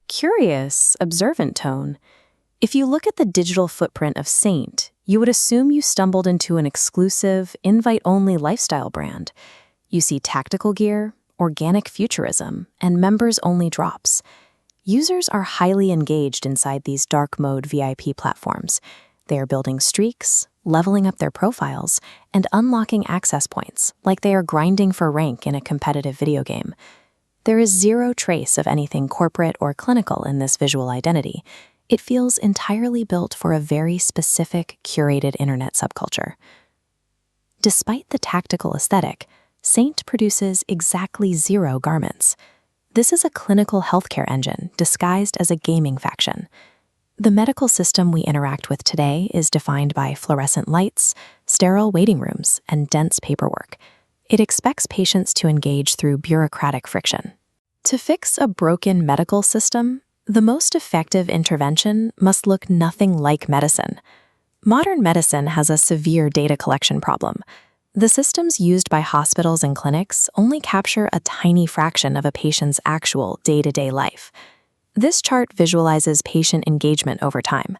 curious, observant tone. If you look at the digital footprint of Saint, you would assume you stumbled into an exclusive, invite-only lifestyle brand. You see tactical gear, organic futurism, and members-only drops. Users are highly engaged inside these dark mode VIP platforms. They are building streaks, leveling up their profiles, and unlocking access points like they are grinding for rank in a competitive video game. There is zero trace of anything corporate or clinical in this visual identity. It feels entirely built for a very specific, curated internet subculture. Despite the tactical aesthetic, Saint produces exactly 0 garments. This is a clinical healthcare engine disguised as a gaming faction. The medical system we interact with today is defined by fluorescent lights, sterile waiting rooms, and dense paperwork. It expects patients to engage through bureaucratic friction. To fix a broken medical system, the most effective intervention must look nothing like medicine. Modern medicine has a severe data collection problem. The systems used by hospitals and clinics only capture a tiny fraction of a patient's actual day-to-day life. This chart visualizes patient engagement over time.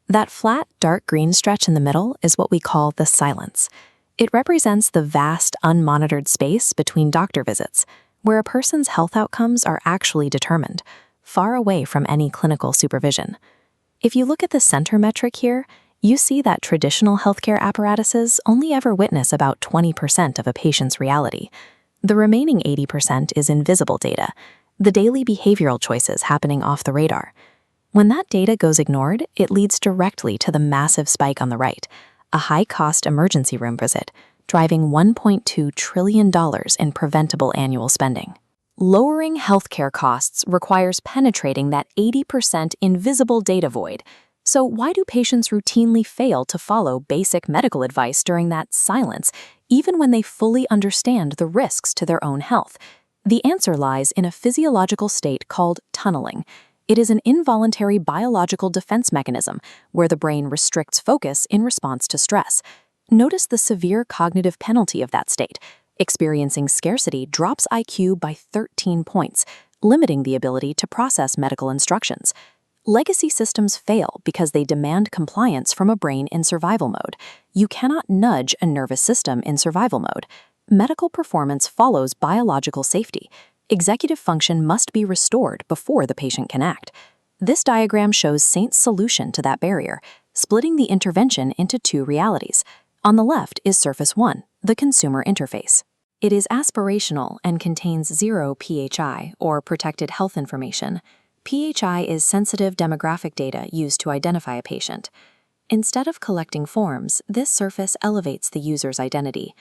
That flat, dark green stretch in the middle is what we call the silence. It represents the vast, unmonitored space between doctor visits, where a person's health outcomes are actually determined, far away from any clinical supervision. If you look at the center metric here, you see that traditional healthcare apparatuses only ever witness about 20% of a patient's reality. The remaining 80% is invisible data, the daily behavioral choices happening off the radar. When that data goes ignored, it leads directly to the massive spike on the right, a high-cost emergency room visit, driving $1.2 trillion in preventable annual spending. Lowering healthcare costs requires penetrating that 80% invisible data void. So why do patients routinely fail to follow basic medical advice during that silence, even when they fully understand the risks to their own health? The answer lies in a physiological state called tunneling. It is an involuntary biological defense mechanism where the brain restricts focus in response to stress. Notice the severe cognitive penalty of that state. Experiencing scarcity drops IQ by 13 points, limiting the ability to process medical instructions. Legacy systems fail because they demand compliance from a brain in survival mode. You cannot nudge a nervous system in survival mode. Medical performance follows biological safety. Executive function must be restored before the patient can act. This diagram shows Saint's solution to that barrier, splitting the intervention into 2 realities. On the left is Surface 1, the consumer interface. It is aspirational and contains 0 PHI, or protected health information. PHI is sensitive demographic data used to identify a patient. Instead of collecting forms, this surface elevates the user's identity.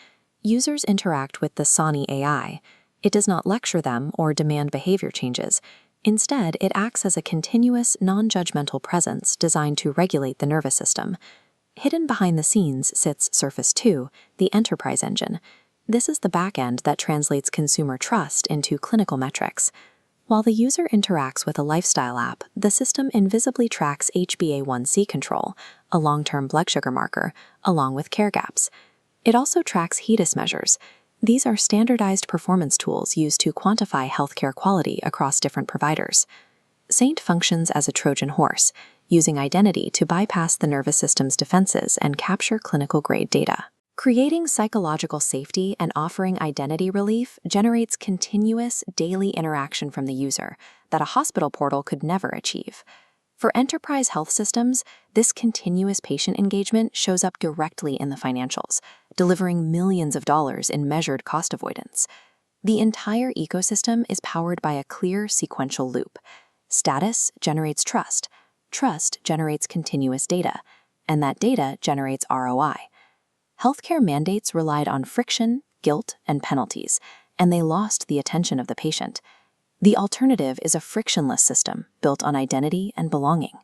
Users interact with the Sani AI. It does not lecture them or demand behavior changes. Instead, it acts as a continuous, non-judgmental presence designed to regulate the nervous system. Hidden behind the scenes sits Surface 2, the enterprise engine. This is the backend that translates consumer trust into clinical metrics. While the user interacts with a lifestyle app, the system invisibly tracks HbA1c control, a long-term blood sugar marker, along with care gaps. It also tracks HEDIS measures. These are standardized performance tools used to quantify healthcare quality across different providers. Saint functions as a Trojan horse, using identity to bypass the nervous system's defenses and capture clinical-grade data. Creating psychological safety and offering identity relief generates continuous, daily interaction from the user that a hospital portal could never achieve. For enterprise health systems, this continuous patient engagement shows up directly in the financials, delivering millions of dollars in measured cost avoidance. The entire ecosystem is powered by a clear sequential loop. Status generates trust generates continuous data, and that data generates ROI. Healthcare mandates relied on friction, guilt, and penalties, and they lost the attention of the patient. The alternative is a frictionless system built on identity and belonging.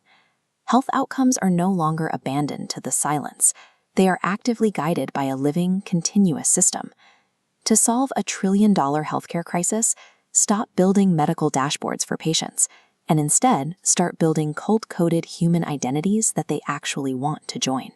Health outcomes are no longer abandoned to the silence. They are actively guided by a living, continuous system. To solve a $1 trillion healthcare crisis, stop building medical dashboards for patients, and instead start building cold-coded human identities that they actually want to join.